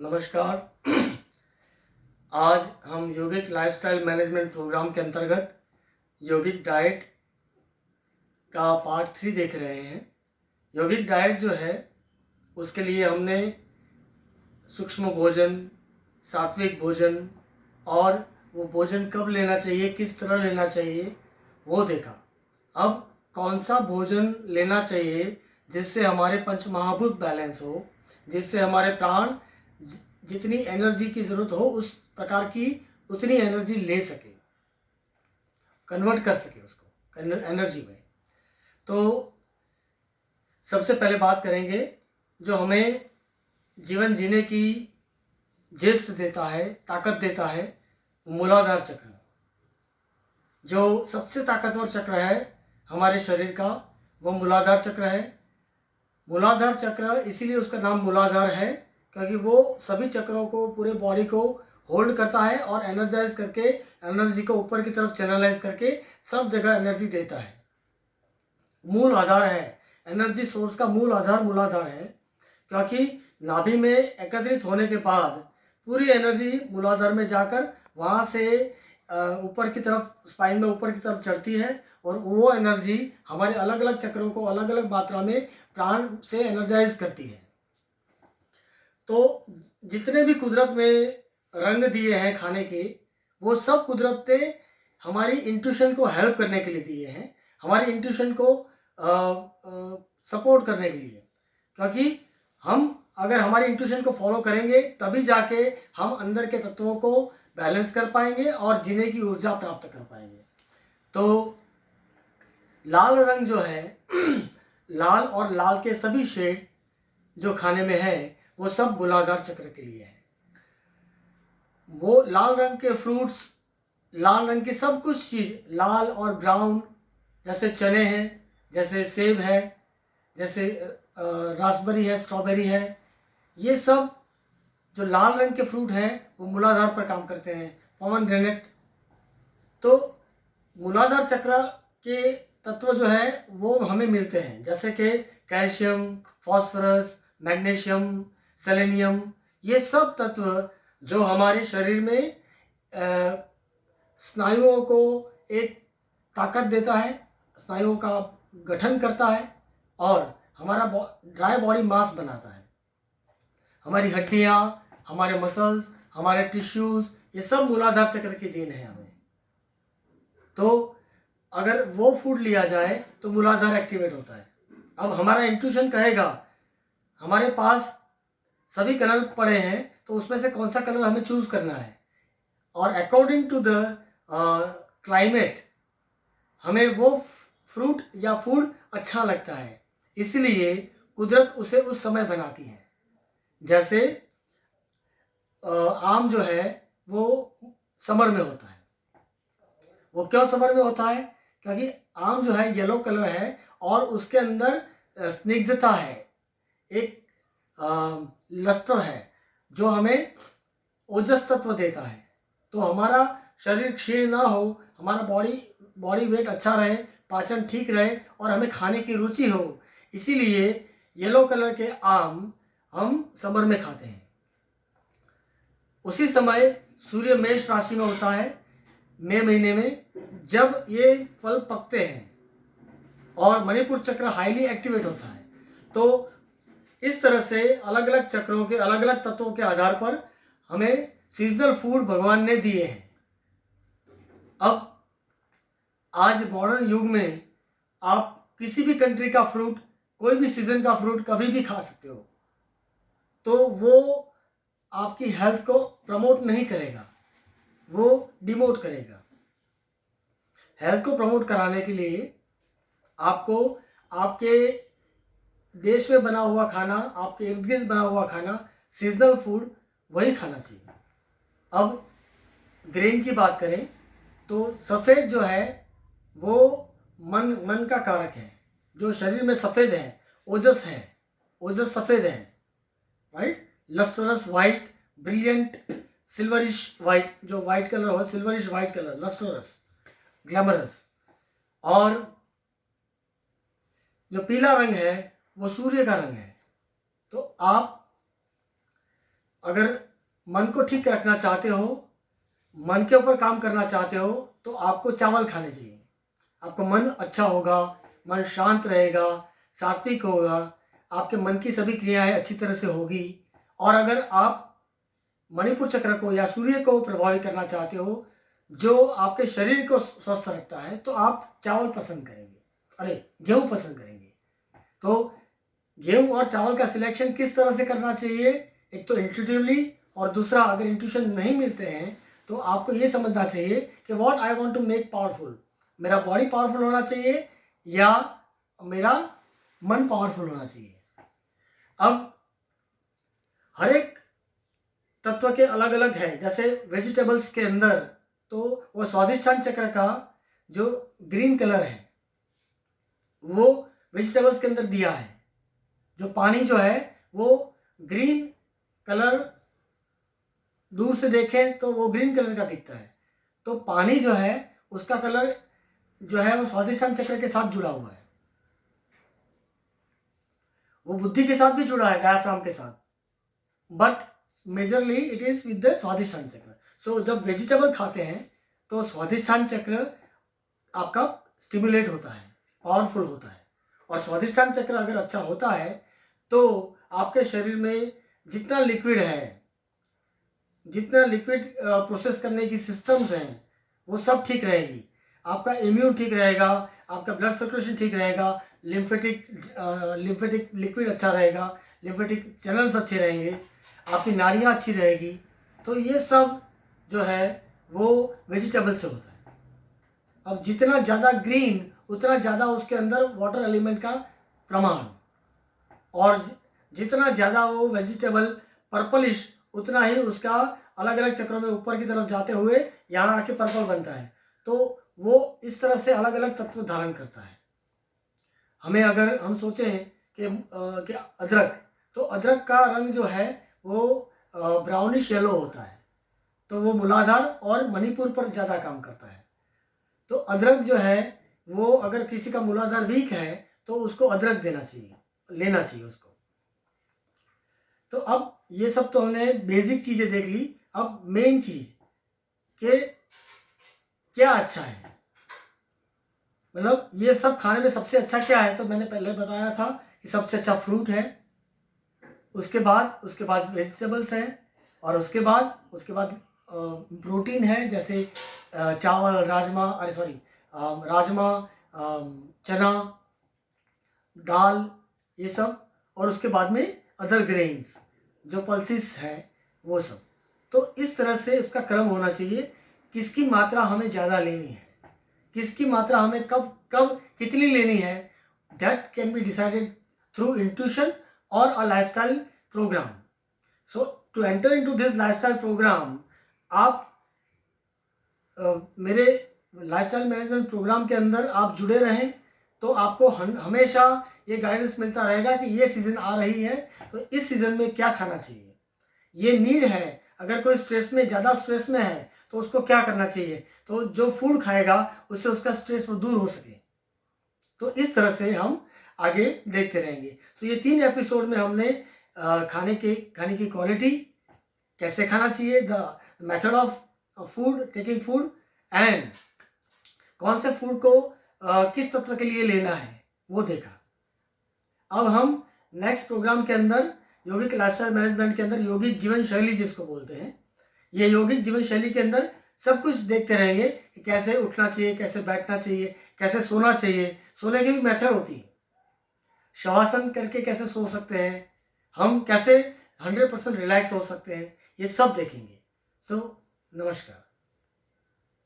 नमस्कार। आज हम योगिक लाइफस्टाइल मैनेजमेंट प्रोग्राम के अंतर्गत योगिक डाइट का पार्ट 3 देख रहे हैं। योगिक डाइट जो है उसके लिए हमने सूक्ष्म भोजन, सात्विक भोजन और वो भोजन कब लेना चाहिए, किस तरह लेना चाहिए वो देखा। अब कौन सा भोजन लेना चाहिए जिससे हमारे पंचमहाभूत बैलेंस हो, जिससे हमारे प्राण जितनी एनर्जी की ज़रूरत हो उस प्रकार की उतनी एनर्जी ले सके, कन्वर्ट कर सके उसको एनर्जी में। तो सबसे पहले बात करेंगे जो हमें जीवन जीने की जेस्ट देता है, ताकत देता है, मूलाधार चक्र। जो सबसे ताकतवर चक्र है हमारे शरीर का वो मूलाधार चक्र है। मूलाधार चक्र इसीलिए उसका नाम मूलाधार है क्योंकि वो सभी चक्रों को, पूरे बॉडी को होल्ड करता है और एनर्जाइज करके एनर्जी को ऊपर की तरफ चैनलाइज करके सब जगह एनर्जी देता है। मूल आधार है, एनर्जी सोर्स का मूल आधार मूलाधार है क्योंकि नाभि में एकत्रित होने के बाद पूरी एनर्जी मूलाधार में जाकर वहाँ से ऊपर की तरफ, स्पाइन में ऊपर की तरफ चढ़ती है और वो एनर्जी हमारे अलग अलग चक्रों को अलग अलग मात्रा में प्राण से एनर्जाइज करती है। तो जितने भी कुदरत में रंग दिए हैं खाने के, वो सब कुदरत ने हमारी इंट्यूशन को हेल्प करने के लिए दिए हैं, हमारी इंट्यूशन को सपोर्ट करने के लिए। क्योंकि हम अगर हमारी इंट्यूशन को फॉलो करेंगे तभी जाके हम अंदर के तत्वों को बैलेंस कर पाएंगे और जीने की ऊर्जा प्राप्त कर पाएंगे। तो लाल रंग जो है लाल और लाल के सभी शेड जो खाने में है वो सब मूलाधार चक्र के लिए है। वो लाल रंग के फ्रूट्स, लाल रंग की सब कुछ चीज़, लाल और ब्राउन, जैसे चने हैं, जैसे सेब है, जैसे रास्पबेरी है, स्ट्रॉबेरी है, ये सब जो लाल रंग के फ्रूट हैं वो मूलाधार पर काम करते हैं। पोमेग्रेनेट। तो मूलाधार चक्र के तत्व जो है वो हमें मिलते हैं, जैसे कि कैल्शियम, फास्फोरस, मैग्नीशियम, सेलेनियम, ये सब तत्व जो हमारे शरीर में स्नायुओं को एक ताकत देता है, स्नायुओं का गठन करता है और हमारा ड्राई बॉडी मास बनाता है। हमारी हड्डियाँ, हमारे मसल्स, हमारे टिश्यूज़, ये सब मूलाधार चक्र की देन है हमें। तो अगर वो फूड लिया जाए तो मूलाधार एक्टिवेट होता है। अब हमारा इंट्यूशन कहेगा, हमारे पास सभी कलर पड़े हैं तो उसमें से कौन सा कलर हमें चूज़ करना है, और अकॉर्डिंग टू द क्लाइमेट हमें वो फ्रूट या फूड अच्छा लगता है, इसलिए कुदरत उसे उस समय बनाती है। जैसे आम जो है वो समर में होता है। वो क्यों समर में होता है? क्योंकि आम जो है येलो कलर है और उसके अंदर स्निग्धता है, एक लस्टर है जो हमें ओजस तत्व देता है। तो हमारा शरीर क्षीण ना हो, हमारा बॉडी वेट अच्छा रहे, पाचन ठीक रहे और हमें खाने की रुचि हो, इसीलिए येलो कलर के आम हम समर में खाते हैं। उसी समय सूर्य मेष राशि में होता है मई महीने में, जब ये फल पकते हैं और मणिपुर चक्र हाईली एक्टिवेट होता है। तो इस तरह से अलग अलग चक्रों के अलग अलग तत्वों के आधार पर हमें सीजनल फूड भगवान ने दिए हैं। अब आज मॉडर्न युग में आप किसी भी कंट्री का फ्रूट, कोई भी सीजन का फ्रूट कभी भी खा सकते हो, तो वो आपकी हेल्थ को प्रमोट नहीं करेगा, वो डिमोट करेगा। हेल्थ को प्रमोट कराने के लिए आपको आपके देश में बना हुआ खाना, आपके इर्द गिर्द बना हुआ खाना, सीजनल फूड वही खाना चाहिए। अब ग्रेन की बात करें तो सफ़ेद जो है वो मन का कारक है। जो शरीर में सफ़ेद है, ओजस है, ओजस सफ़ेद है, right. Lustrous white, brilliant, silverish white, जो वाइट कलर हो, silverish white colour, lustrous, glamorous. और जो पीला रंग है वो सूर्य का रंग है। तो आप अगर मन को ठीक रखना चाहते हो, मन के ऊपर काम करना चाहते हो, तो आपको चावल खाने चाहिए। आपका मन अच्छा होगा, मन शांत रहेगा, सात्विक होगा, आपके मन की सभी क्रियाएं अच्छी तरह से होगी। और अगर आप मणिपुर चक्र को या सूर्य को प्रभावित करना चाहते हो, जो आपके शरीर को स्वस्थ रखता है, तो आप चावल पसंद करेंगे, गेहूं पसंद करेंगे। तो गेहूं और चावल का सिलेक्शन किस तरह से करना चाहिए, एक तो इंट्यूटिवली, और दूसरा अगर इंट्यूशन नहीं मिलते हैं तो आपको ये समझना चाहिए कि what I want to make powerful, मेरा बॉडी पावरफुल होना चाहिए या मेरा मन पावरफुल होना चाहिए। अब हर एक तत्व के अलग अलग है। जैसे वेजिटेबल्स के अंदर तो वो स्वादिष्टान चक्र का जो ग्रीन कलर है वो वेजिटेबल्स के अंदर दिया है। जो पानी जो है वो ग्रीन कलर, दूर से देखें तो वो ग्रीन कलर का दिखता है। तो पानी जो है उसका कलर जो है वो स्वादिष्टान चक्र के साथ जुड़ा हुआ है, वो बुद्धि के साथ भी जुड़ा है, डायाफ्राम के साथ, but majorly it is with the Swadhisthana चक्र। सो जब वेजिटेबल खाते हैं तो स्वादिष्टान चक्र आपका स्टिमुलेट होता है, पावरफुल होता है। और स्वादिष्टान चक्र अगर अच्छा होता है तो आपके शरीर में जितना लिक्विड प्रोसेस करने की सिस्टम्स हैं वो सब ठीक रहेगी। आपका इम्यून ठीक रहेगा, आपका ब्लड सर्कुलेशन ठीक रहेगा, लिम्फेटिक लिक्विड अच्छा रहेगा, लिम्फेटिक चैनल्स अच्छे रहेंगे, आपकी नाड़ियाँ अच्छी रहेगी। तो ये सब जो है वो वेजिटेबल से होता है। अब जितना ज़्यादा ग्रीन उतना ज़्यादा उसके अंदर वाटर एलिमेंट का प्रमाण, और जितना ज़्यादा वो वेजिटेबल पर्पलिश उतना ही उसका अलग अलग चक्रों में ऊपर की तरफ जाते हुए यहाँ आके पर्पल बनता है। तो वो इस तरह से अलग अलग तत्व धारण करता है। हमें अगर हम सोचें कि अदरक, तो अदरक का रंग जो है वो ब्राउनिश येलो होता है, तो वो मूलाधार और मणिपुर पर ज़्यादा काम करता है। तो अदरक जो है वो अगर किसी का मूलाधार वीक है तो उसको अदरक लेना चाहिए उसको। तो अब ये सब तो हमने बेसिक चीज़ें देख ली। अब मेन चीज़ कि क्या अच्छा है, मतलब ये सब खाने में सबसे अच्छा क्या है, तो मैंने पहले बताया था कि सबसे अच्छा फ्रूट है, उसके बाद वेजिटेबल्स है, और उसके बाद प्रोटीन है, जैसे चावल, राजमा, चना, दाल, ये सब, और उसके बाद में अदर ग्रेन्स जो पल्सिस है वो सब। तो इस तरह से उसका क्रम होना चाहिए, किसकी मात्रा हमें ज़्यादा लेनी है, किसकी मात्रा हमें कब कितनी लेनी है, that can be decided through intuition और a lifestyle programme. So to enter into this lifestyle programme, आप मेरे लाइफस्टाइल मैनेजमेंट प्रोग्राम के अंदर आप जुड़े रहें, तो आपको हमेशा ये गाइडेंस मिलता रहेगा कि ये सीज़न आ रही है तो इस सीज़न में क्या खाना चाहिए, ये नीड है। अगर कोई ज़्यादा स्ट्रेस में है तो उसको क्या करना चाहिए, तो जो फूड खाएगा उससे उसका स्ट्रेस वो दूर हो सके। तो इस तरह से हम आगे देखते रहेंगे। तो ये 3 एपिसोड में हमने खाने की क्वालिटी, कैसे खाना चाहिए, the method of food, taking food, and कौन से फूड को किस तत्व के लिए लेना है वो देखा। अब हम नेक्स्ट प्रोग्राम के अंदर योगिक लाइफस्टाइल मैनेजमेंट के अंदर यौगिक जीवन शैली जिसको बोलते हैं, ये यौगिक जीवन शैली के अंदर सब कुछ देखते रहेंगे कि कैसे उठना चाहिए, कैसे बैठना चाहिए, कैसे सोना चाहिए। सोने की भी मेथड होती है, शवासन करके कैसे सो सकते हैं, हम कैसे 100% रिलैक्स हो सकते हैं, ये सब देखेंगे। सो नमस्कार।